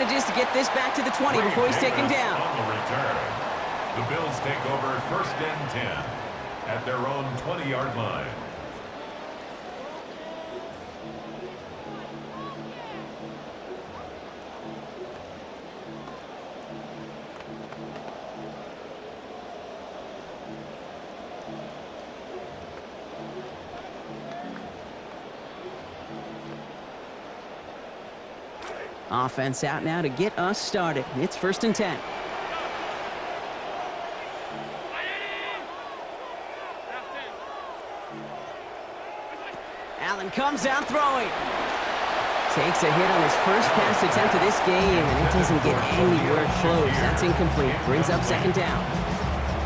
manages to get this back to the 20 before he's taken down. On the return, the Bills take over 1st and 10 at their own 20-yard line. Offense out now to get us started. It's 1st and 10. Allen comes out throwing. Takes a hit on his first pass attempt of this game, and it doesn't get anywhere close. That's incomplete. Brings up 2nd down.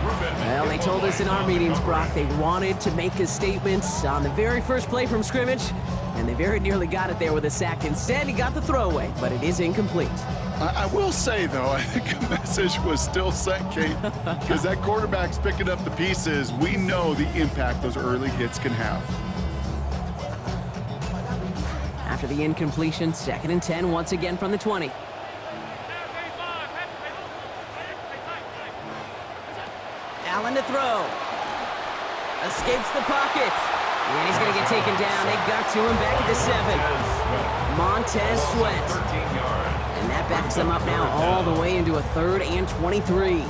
Well, they told us in our meetings, Brock, they wanted to make a statement on the very first play from scrimmage, and they very nearly got it there with a sack. Instead, he got the throwaway, but it is incomplete. I will say, though, I think a message was still sent, Kate, because that quarterback's picking up the pieces. We know the impact those early hits can have. After the incompletion, 2nd and 10 once again from the 20. Allen to throw. Escapes the pocket. And he's going to get taken down. They got to him back at the 7. Montez Sweat. And that backs them up now all the way into a 3rd and 23.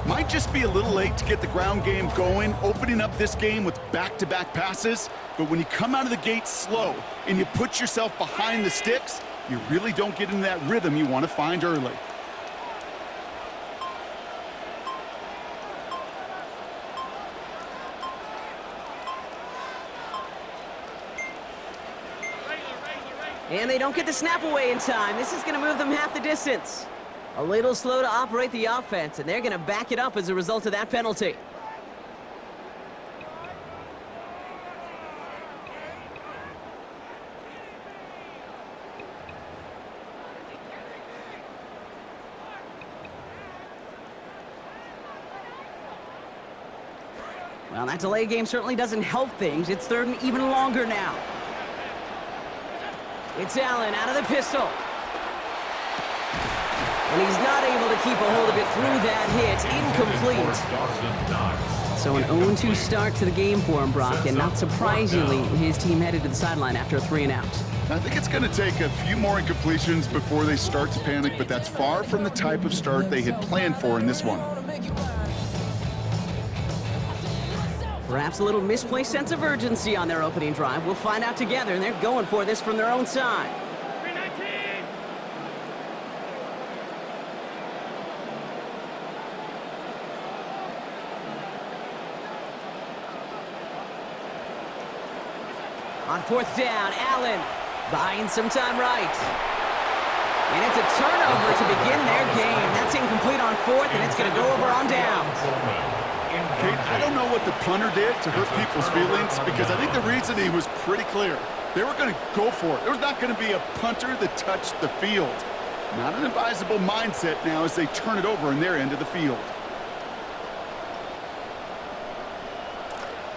Might just be a little late to get the ground game going, opening up this game with back-to-back passes. But when you come out of the gate slow and you put yourself behind the sticks, you really don't get into that rhythm you want to find early. And they don't get the snap away in time. This is going to move them half the distance. A little slow to operate the offense, and they're going to back it up as a result of that penalty. Well, that delay game certainly doesn't help things. It's 3rd and even longer now. It's Allen out of the pistol. And he's not able to keep a hold of it through that hit. Incomplete. So an 0-2 start to the game for him, Brock, and not surprisingly, his team headed to the sideline after a 3 and out. I think it's going to take a few more incompletions before they start to panic, but that's far from the type of start they had planned for in this one. Perhaps a little misplaced sense of urgency on their opening drive. We'll find out together, and they're going for this from their own side. On 4th down, Allen buying some time right. And it's a turnover to begin their game. That's incomplete on 4th, and it's going to go over on downs. Kate, I don't know what the punter did to hurt people's feelings, because I think the reasoning was pretty clear. They were going to go for it. There's not going to be a punter that touched the field. Not an advisable mindset now as they turn it over in their end of the field.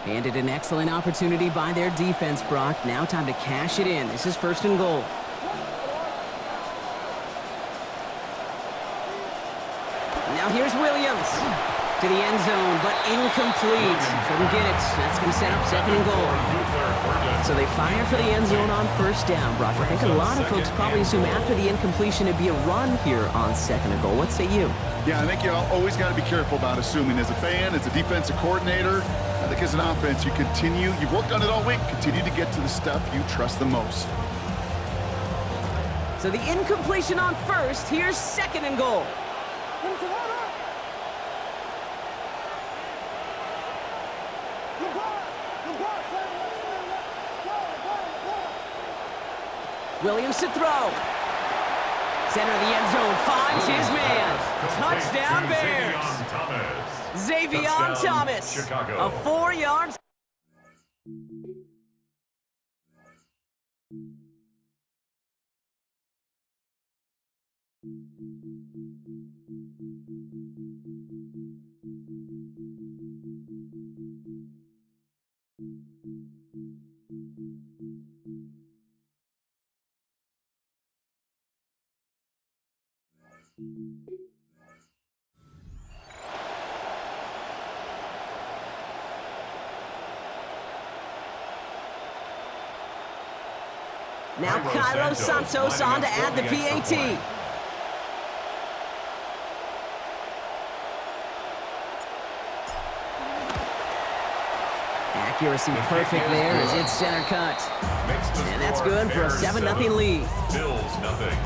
Handed an excellent opportunity by their defense, Brock. Now time to cash it in. This is 1st and goal. Now here's Williams to the end zone, but incomplete. Couldn't get it. That's going to set up 2nd and goal. So they fire for the end zone on 1st down, Brock. I think a lot of folks probably assume after the incompletion it'd be a run here on 2nd and goal. What say you? Yeah, I think you always got to be careful about assuming. As a fan, as a defensive coordinator, I think as an offense, you've worked on it all week, continue to get to the stuff you trust the most. So the incompletion on 1st, here's 2nd and goal. Williams to throw. Center of the end zone finds his man. Touchdown Bears. Xavier Thomas. A 4-yard Now Cairo Santos on to add the PAT. Accuracy perfect there as it's center cut. And that's good for a 7-0 lead. Bills nothing.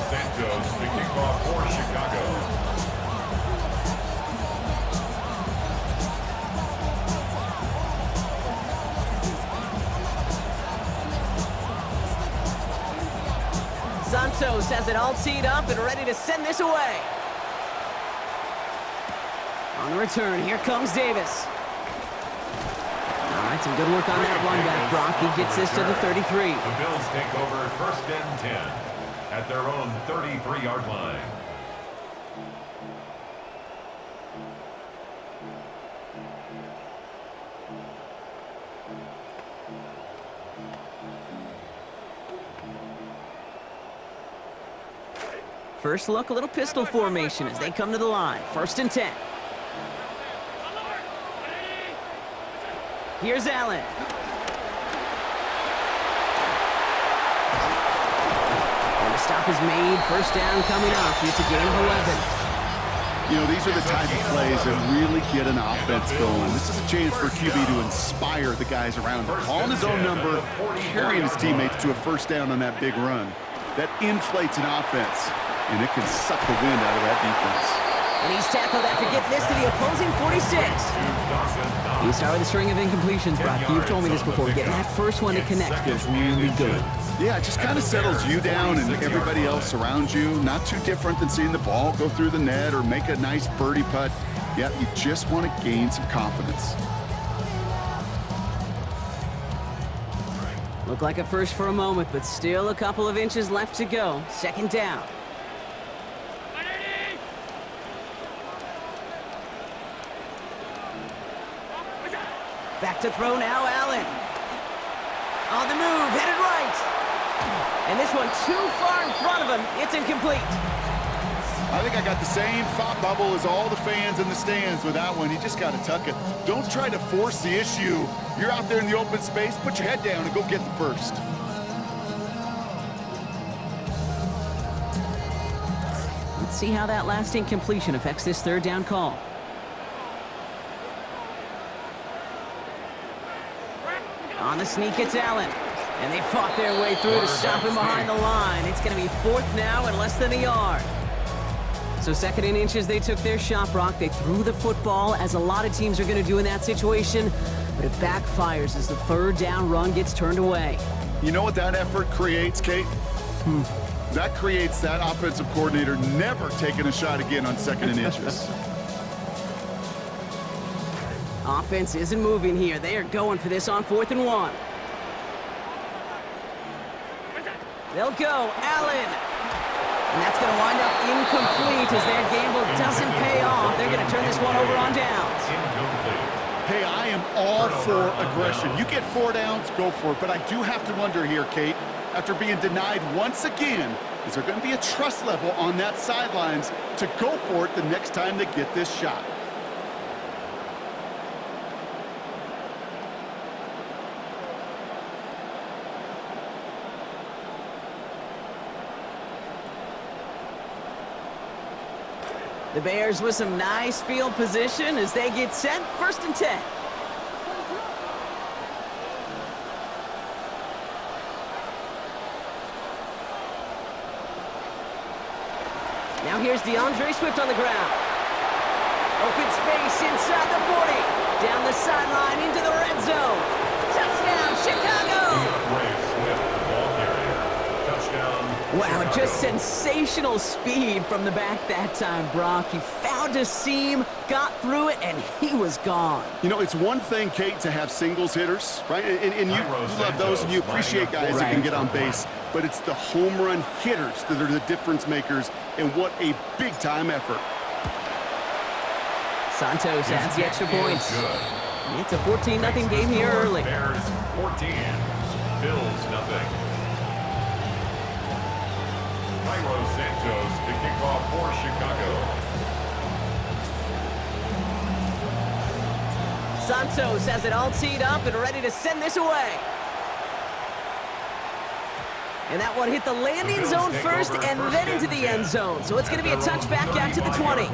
Santos to kick off for Chicago. Santos has it all teed up and ready to send this away. On the return, here comes Davis. All right, some good work on that run back, Brock. He gets this to the 33. The Bills take over 1st and 10 at their own 33-yard line. First look, a little pistol formation as they come to the line. 1st and 10. Here's Allen. And the stop is made. 1st down coming up. It's a gain of 11. You know, these are the type of plays that really get an offense going. This is a chance for QB to inspire the guys around him. Calling his own number, carrying his teammates to a 1st down on that big run. That inflates an offense, and it can suck the wind out of that defense. And he's tackled after getting this to the opposing 46. You start with a string of incompletions, Brock. You've told me this before. Getting that first one to connect feels really good. Yeah, it just kind of settles you down and everybody else around you. Not too different than seeing the ball go through the net or make a nice birdie putt. Yeah, you just want to gain some confidence. Looked like a first for a moment, but still a couple of inches left to go. 2nd down. Back to throw now, Allen. On the move, headed right. And this one too far in front of him. It's incomplete. I think I got the same thought bubble as all the fans in the stands with that one. You just got to tuck it. Don't try to force the issue. You're out there in the open space. Put your head down and go get the first. Let's see how that last incompletion affects this 3rd down call. On the sneak, it's Allen. And they fought their way through to stop him behind the line. It's going to be 4th now and less than a yard. So 2nd and inches, they took their shot, Brock. They threw the football, as a lot of teams are going to do in that situation. But it backfires as the 3rd down run gets turned away. You know what that effort creates, Kate? That creates that offensive coordinator never taking a shot again on 2nd and inches. Offense isn't moving here. They are going for this on 4th and 1. They'll go. Allen. And that's going to wind up incomplete as their gamble doesn't pay off. They're going to turn this one over on downs. Hey, I am all for aggression. You get 4 downs, go for it. But I do have to wonder here, Kate, after being denied once again, is there going to be a trust level on that sidelines to go for it the next time they get this shot? The Bears with some nice field position as they get set. 1st and 10. Now here's DeAndre Swift on the ground. Open space inside the 40. Down the sideline into the red zone. Touchdown, Chicago! Wow, just sensational speed from the back that time, Brock. He found Allowed to seam, got through it, and he was gone. You know, it's one thing, Kate, to have singles hitters, right? And you love those, and you appreciate guys that can get on base. But it's the home run hitters that are the difference makers, and what a big-time effort. Santos adds the extra points. It's a 14-0 game here early. Bears 14, Bills nothing. Cairo Santos to kick off for Chicago. Santos has it all teed up and ready to send this away. And that one hit the landing zone first and then into the end zone. So it's going to be a touchback out to the 20.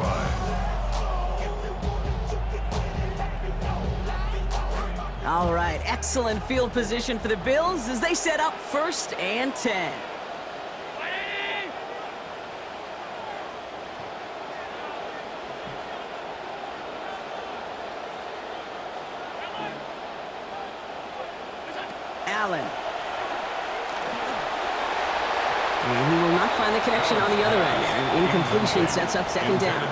All right, excellent field position for the Bills as they set up 1st and 10. Allen. And he will not find the connection on the other end. An incompletion sets up 2nd down.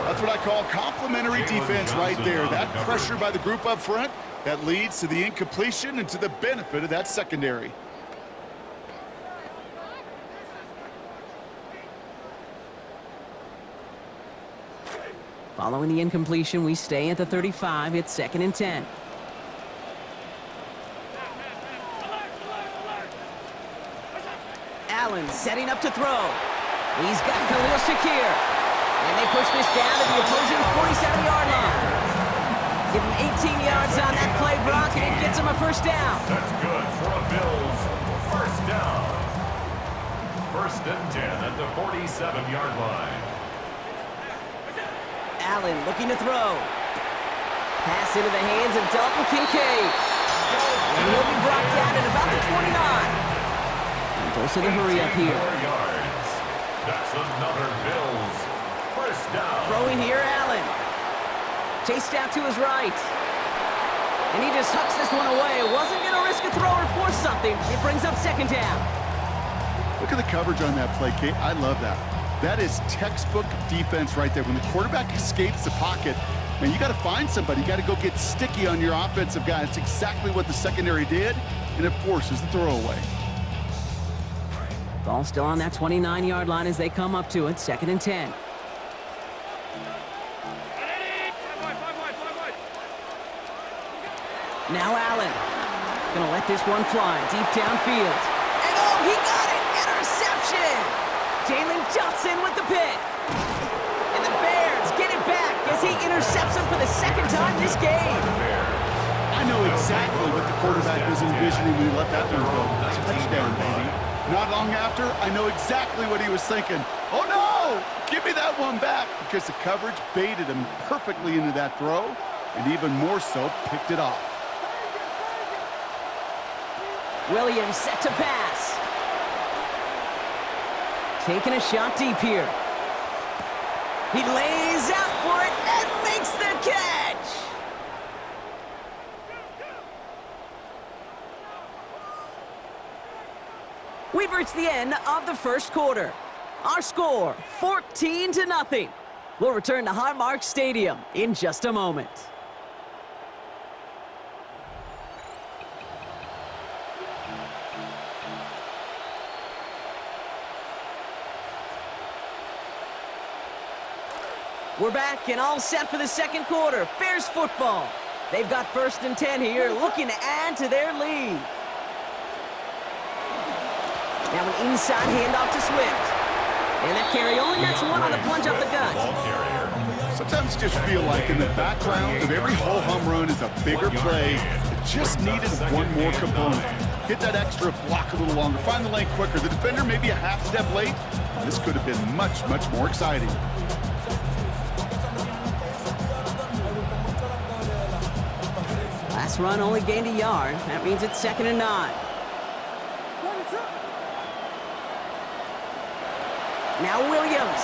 That's what I call complimentary defense right there. That pressure by the group up front, that leads to the incompletion and to the benefit of that secondary. Following the incompletion, we stay at the 35. It's 2nd and 10. Allen setting up to throw. He's got Khalil Shakir. And they push this down to the opposing 47-yard line. Give him 18 yards on that play, Brock, and it gets him a 1st down. That's good for a Bills 1st down. 1st and 10 at the 47-yard line. Allen looking to throw. Pass into the hands of Dalton Kincaid. And he'll be brought down at about the 29. Goes to the hurry up here. Yards. That's another Bills 1st down. Throwing here, Allen. Chased out to his right. And he just hucks this one away. Wasn't going to risk a throw or force something. It brings up 2nd down. Look at the coverage on that play, Kate. I love that. That is textbook defense right there. When the quarterback escapes the pocket, man, you got to find somebody. You got to go get sticky on your offensive guy. It's exactly what the secondary did, and it forces the throwaway. Ball still on that 29-yard line as they come up to it. 2nd and 10. Now Allen. Gonna let this one fly deep downfield. And oh, he got it! Interception! Jalen Johnson with the pick. And the Bears get it back as he intercepts him for the 2nd time this game. I know exactly what the quarterback was envisioning when he let that one go. Touchdown, baby. Not long after, I know exactly what he was thinking. Oh, no! Give me that one back, because the coverage baited him perfectly into that throw, and even more so, picked it off. Williams set to pass. Taking a shot deep here. He lays out for it and makes the catch! We've reached the end of the 1st quarter. Our score, 14-0. We'll return to Highmark Stadium in just a moment. We're back and all set for the 2nd quarter. Bears football. They've got 1st and 10 here, looking to add to their lead. Now an inside handoff to Swift. And that carry only nets one on the plunge up the gut. Sometimes just feel like in the background of every whole home run is a bigger play that just needed one more component. Hit that extra block a little longer, find the lane quicker. The defender may be a half step late. This could have been much, much more exciting. Last run only gained a yard. That means it's 2nd and 9. Now Williams.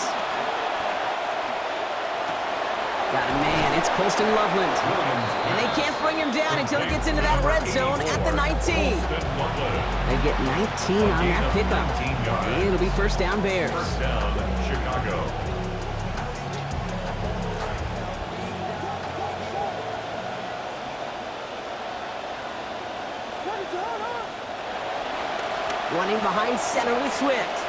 Got a man. It's Colston Loveland. And they can't bring him down until he gets into that red zone at the 19. They get 19 on that pickup. And it'll be 1st down Bears. 1st down, Chicago. Running behind center with Swift.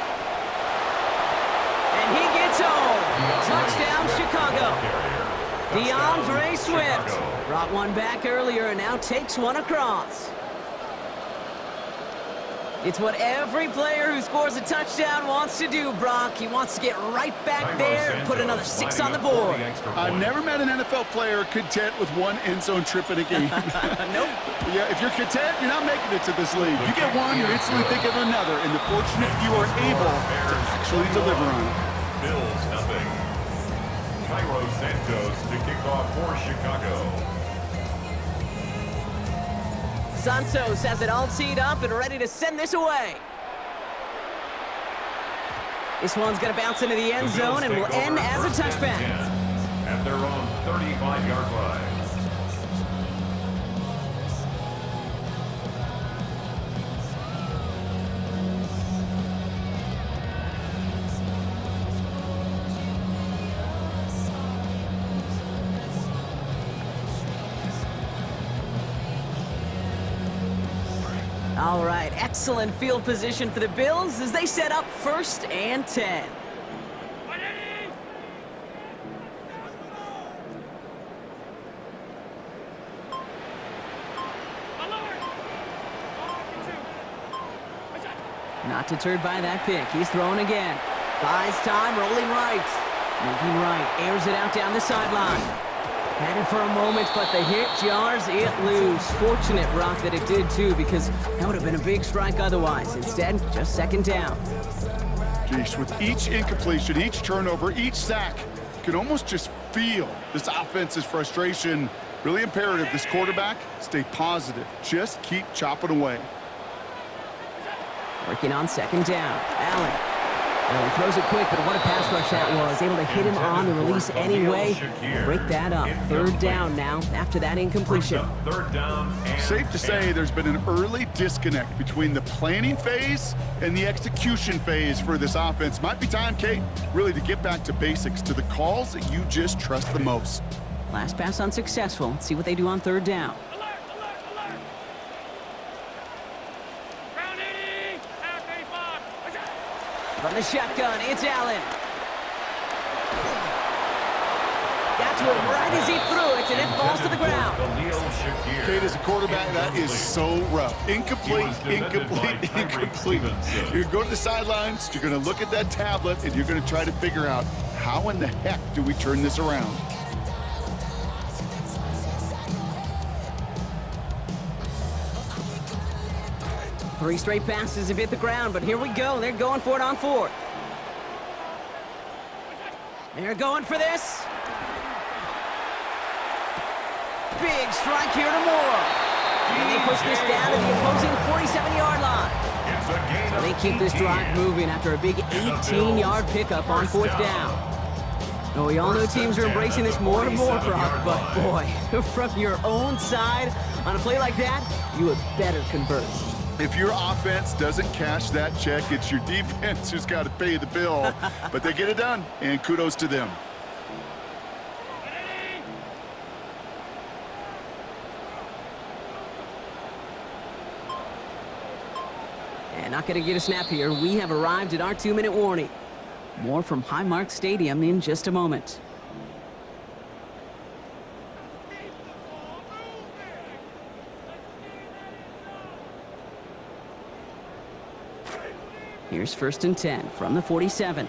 And he gets home. Touchdown, Chicago. DeAndre Swift brought one back earlier and now takes one across. It's what every player who scores a touchdown wants to do, Brock. He wants to get right back there and put another 6 on the board. I've never met an NFL player content with one end zone trip in a game. Nope. Yeah, if you're content, you're not making it to this league. You get one, you're instantly thinking of another, and the fortunate few are able to actually deliver on it. Bills nothing. Cairo Santos to kick off for Chicago. Santos has it all teed up and ready to send this away. This one's going to bounce into the end zone and will end as a touchback. At their own 35-yard line. All right, excellent field position for the Bills as they set up 1st and 10. Not deterred by that pick. He's throwing again. Buys time, rolling right. Moving right, airs it out down the sideline. Had it for a moment, but the hit jars it loose. Fortunate, Brock, that it did too, because that would have been a big strike otherwise. Instead, just 2nd down. Jeez, with each incompletion, each turnover, each sack, you can almost just feel this offense's frustration. Really imperative, this quarterback, stay positive. Just keep chopping away. Working on 2nd down. Allen. Well, he throws it quick, but what a pass rush that was. Able to hit him on the release anyway. Break that up. 3rd down now after that incompletion. Safe to say there's been an early disconnect between the planning phase and the execution phase for this offense. Might be time, Kate, really to get back to basics, to the calls that you just trust the most. Last pass unsuccessful. Let's see what they do on 3rd down. From the shotgun, it's Allen. Got to him right as he threw it, and it falls to the ground. Kate, as a quarterback, that is so rough. Incomplete, incomplete, incomplete. You're going to go to the sidelines, you're going to look at that tablet, and you're going to try to figure out how in the heck do we turn this around. Three straight passes have hit the ground, but here we go. They're going for it on 4th. They're going for this. Big strike here to Moore. And they push this down to the opposing 47-yard line. So they keep this drive moving after a big 18-yard pickup on 4th down. Oh, we all know teams are embracing this more and more, Brock, but boy, from your own side, on a play like that, you had better convert. If your offense doesn't cash that check, it's your defense who's got to pay the bill. But they get it done, and kudos to them. And not going to get a snap here. We have arrived at our 2-minute warning. More from Highmark Stadium in just a moment. Here's 1st and 10 from the 47.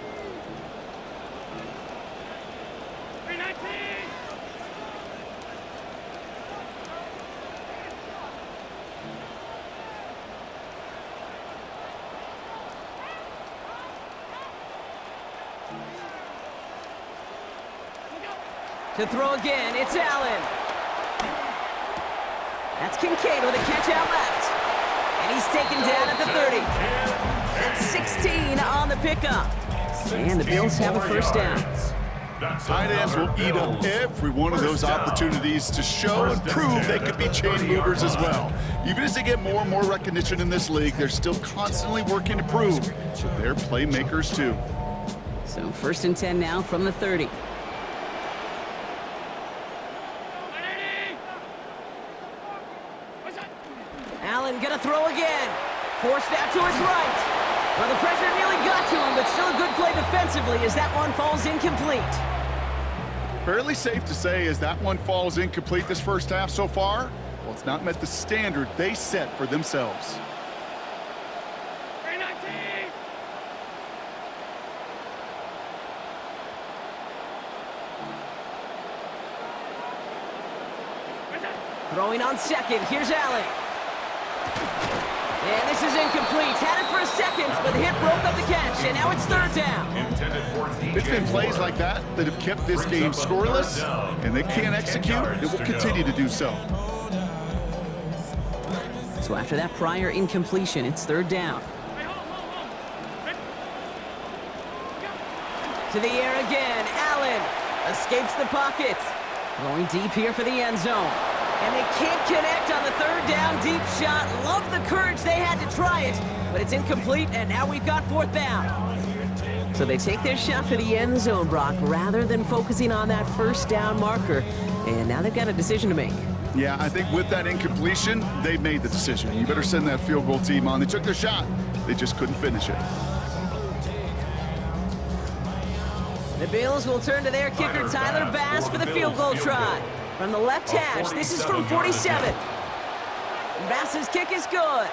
To throw again, it's Allen. That's Kincaid with a catch out left. And he's taken down at the 30. That's 16 on the pickup. And the Bills have a 1st down. Tight ends will eat up every one of those opportunities to show and prove they could be chain movers as well. Even as they get more and more recognition in this league, they're still constantly working to prove that they're playmakers too. So 1st and 10 now from the 30. Allen gonna throw again. Forced out to his right. Well, the pressure nearly got to him, but still a good play defensively as that one falls incomplete. Fairly safe to say as that one falls incomplete this first half so far, well, it's not met the standard they set for themselves. Throwing on second, here's Allen. And this is incomplete. Had it for a second, but the hit broke up the catch, and now it's third down. It's been plays like that that have kept this game scoreless, and they can't execute. It will continue to do so. So after that prior incompletion, it's third down. To the air again, Allen escapes the pocket. Going deep here for the end zone. And they can't connect on the third down deep shot. Love the courage they had to try it, but it's incomplete, and now we've got fourth down. So they take their shot for the end zone, Brock, rather than focusing on that first down marker. And now they've got a decision to make. Yeah, I think with that incompletion, they've made the decision. You better send that field goal team on. They took their shot. They just couldn't finish it. The Bills will turn to their kicker, Tyler Bass, for the field goal try. From the left hash, this is from 47. Bass's kick is good.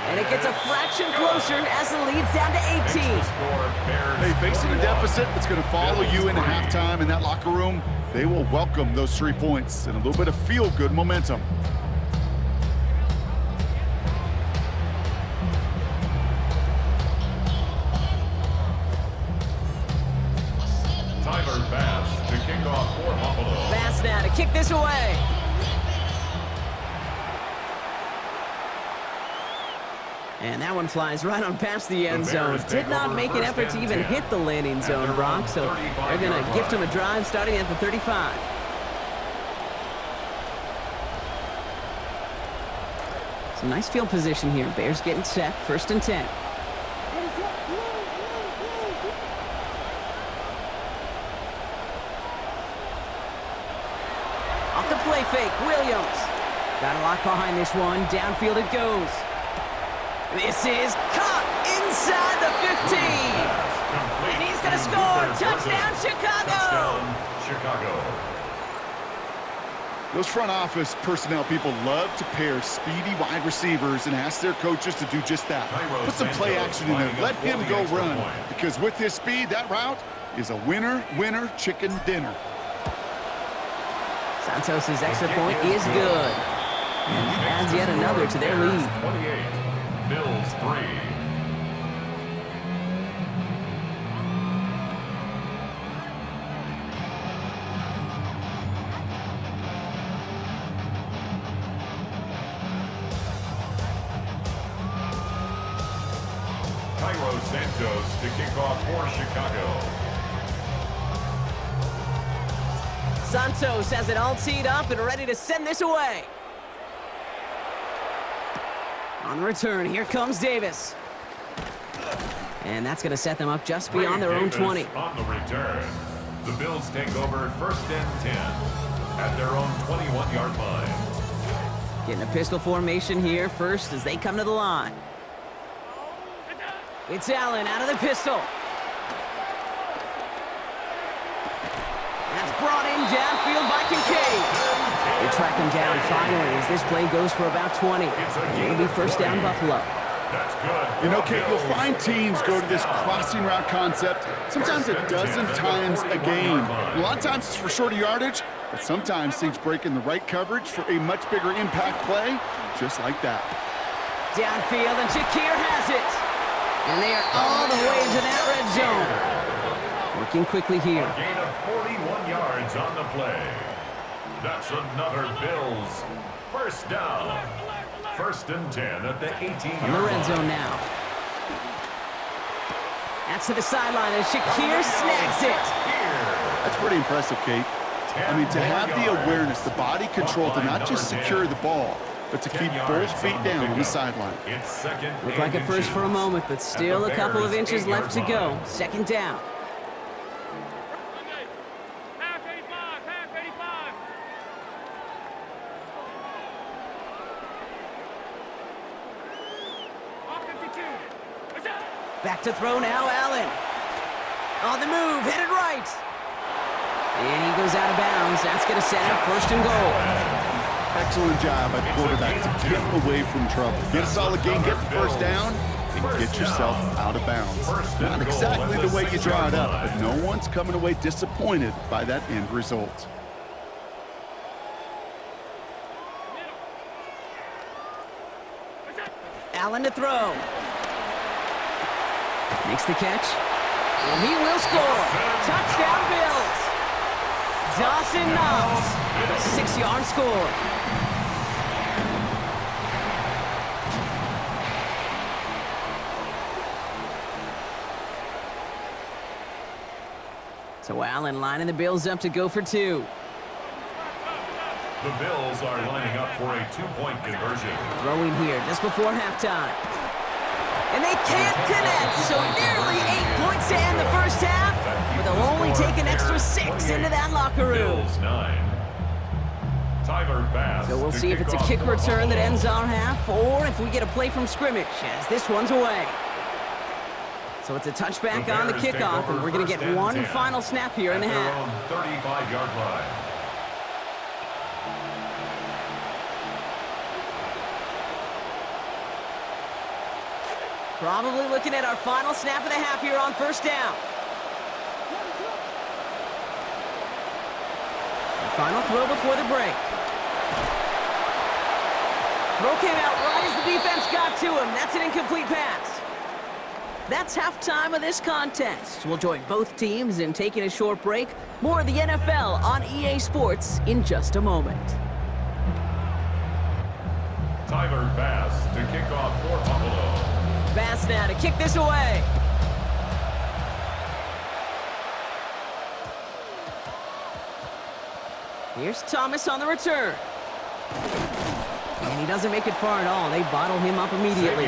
And it gets a fraction closer as the lead's down to 18. Hey, facing a deficit that's going to follow you into halftime in that locker room, they will welcome those 3 points and a little bit of feel-good momentum. Tyler Bass to kick off for Buffalo. Bass now to kick this away. And that one flies right on past the end zone. Did not make an effort to even hit the landing zone, Brock, so they're going to gift him a drive starting at the 35. Some nice field position here. Bears getting set, 1st and 10. Off the play fake, Williams. Got a lock behind this one. Downfield it goes. This is caught inside the 15. And he's going to score. Touchdown, Chicago. Chicago. Those front office personnel people love to pair speedy wide receivers and ask their coaches to do just that. Put some play action in there. Let him go run. Because with his speed, that route is a winner, winner, chicken dinner. Santos' extra point is good. And that adds yet another to their lead. 28, Bills 3. Santos to kick off for Chicago. Santos has it all teed up and ready to send this away. On the return, here comes Davis. And that's going to set them up just beyond their own 20. On the return, the Bills take over 1st and 10 at their own 21-yard line. Getting a pistol formation here first as they come to the line. It's Allen out of the pistol. That's brought in downfield by Kincaid. They track him down finally as this play goes for about 20. It'll be 1st down Buffalo. That's good. You know, Kate, you'll find teams go to this crossing route concept sometimes a dozen times a game. A lot of times it's for shorter yardage, but sometimes things break in the right coverage for a much bigger impact play, just like that. Downfield, and Shakir has it. And they are all the way into that red zone. Working quickly here. A gain of 41 yards on the play. That's another Bills 1st down. 1st and 10 at the 18-yard in the red zone line. now. That's to the sideline, and Shakir snags it. That's pretty impressive, Kate. I mean, to have the awareness, the body control to not just secure the ball, but to keep both feet down on the sideline. Looked like a first for a moment, but still a couple of inches left to go. 2nd down. Back to throw now, Allen. On the move, headed right. And he goes out of bounds. That's going to set up first and goal. Excellent job by the quarterback to get away from trouble. Get a solid gain, get the first down, and get yourself out of bounds. Not exactly the way you draw it up, but no one's coming away disappointed by that end result. Allen to throw. Makes the catch. And he will score. Touchdown, Bills. Dawson Knox. A 6-yard score. So Allen lining the Bills up to go for 2. The Bills are lining up for a 2-point conversion. Throwing here just before halftime. And they can't connect, so nearly 8 points to end the first half, but they'll only take an extra 6 into that locker room. Bills 9. Tyler Bass. So we'll see if it's a kick return that ends our half, or if we get a play from scrimmage, as this one's away. So it's a touchback on the kickoff, and we're going to get one final snap here in the half. 35-yard line. Probably looking at our final snap of the half here on first down. The final throw before the break. Throw came out right as the defense got to him. That's an incomplete pass. That's halftime of this contest. We'll join both teams in taking a short break. More of the NFL on EA Sports in just a moment. Tyler Bass to kick off for Buffalo. Bass now to kick this away. Here's Thomas on the return. And he doesn't make it far at all. They bottle him up immediately.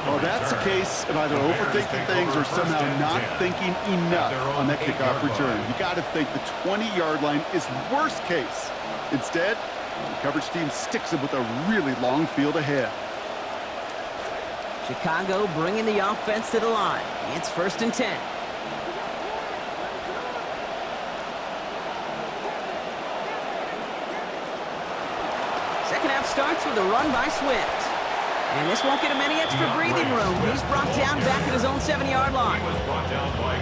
Well, that's the case of either overthinking things or somehow not thinking enough on that kickoff return. You got to think the 20-yard line is worst case. Instead, the coverage team sticks him with a really long field ahead. Chicago bringing the offense to the line. It's 1st and 10. Second half starts with a run by Swift. And this won't get him any extra breathing room. He's brought down back at his own 7-yard line.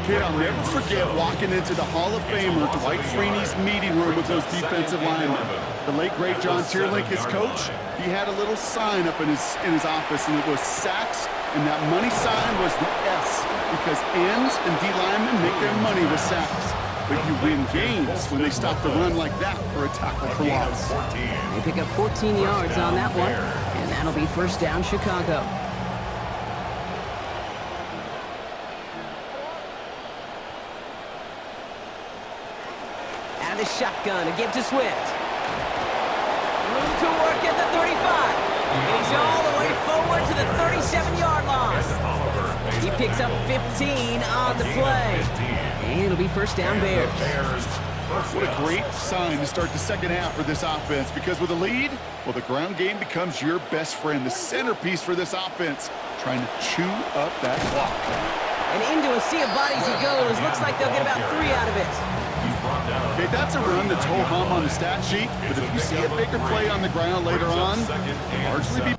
Kid, I'll never forget walking into the Hall of Famer Dwight Freeney's meeting room with those defensive linemen. The late, great John Tierlink, his coach, he had a little sign up in his office, and it was sacks, and that money sign was the S, because ends and D linemen make their money with sacks. But you win games when they stop the run like that for a tackle for loss. They pick up 14 yards on that one, and that'll be first down Chicago. Out of the shotgun to give to Swift. Room to work at the 35. And he's all the way forward to the 37-yard line. He picks up 15 on the play. And it'll be first down Bears. What a great sign to start the second half for this offense, because with a lead, well, the ground game becomes your best friend, the centerpiece for this offense, trying to chew up that clock. And into a sea of bodies he goes. Looks like they'll get about 3 out of it. Okay, that's a run that's ho-hum on the stat sheet, but if you see a bigger play on the ground later on, it'll largely be